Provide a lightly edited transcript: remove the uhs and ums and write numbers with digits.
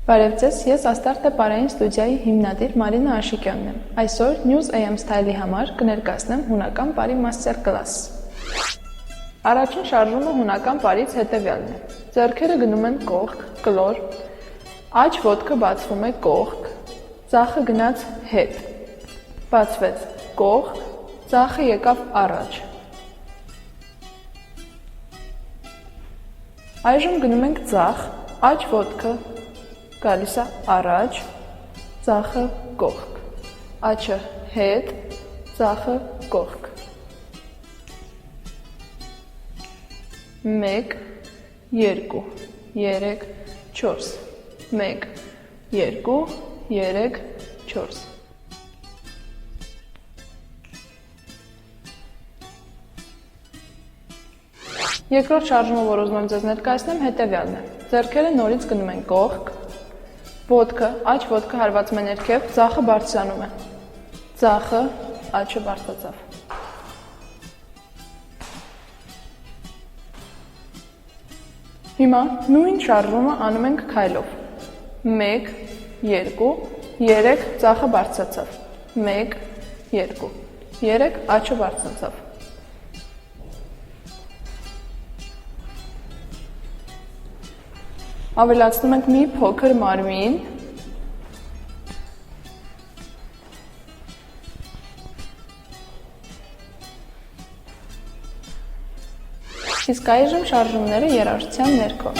Բարև ձեզ, ես Աստարտե Պարային ստուդիայի հիմնադիր Մարինա Աշիկյանն եմ։ Այսօր News AM Style-ի համար կներկայացնեմ հունական պարի մաստեր կլաս։ Առաջին շարժումը հունական պարից հետևյալն է։ Ձեռքերը գնում են կողք, կլոր, աջ ոտքը բացվում է կողք, ձախը գնաց հետ, բացվեց կողք, ձախը եկավ առաջ։ Այժմ գնում ենք ձախ, աջ ոտքը գալիս է առաջ, ձախը կողք, աչը հետ, ձախը կողք։ 1, 2, 3, 4, 1, 2, 3, 4։ Երկրորդ շարժումը, որ ուզում եմ ձեզ ներկայացնեմ, հետևյալն է։ Ձեռքերը նորից գնում են կողք, ոտքը, աջ ոտքը հարվածում է ներքև, ձախը բարձրանում է, ձախը, աչը բարձրացավ։ Հիմա նույն շարժումը անում ենք քայլով։ 1, 2, 3, ձախը բարձրացավ, 1, 2, 3, աչը բարձրացավ։ Ավելացնում ենք մի փոքր մարմին, իսկ այժմ շարժումները երաժշտության ներքո։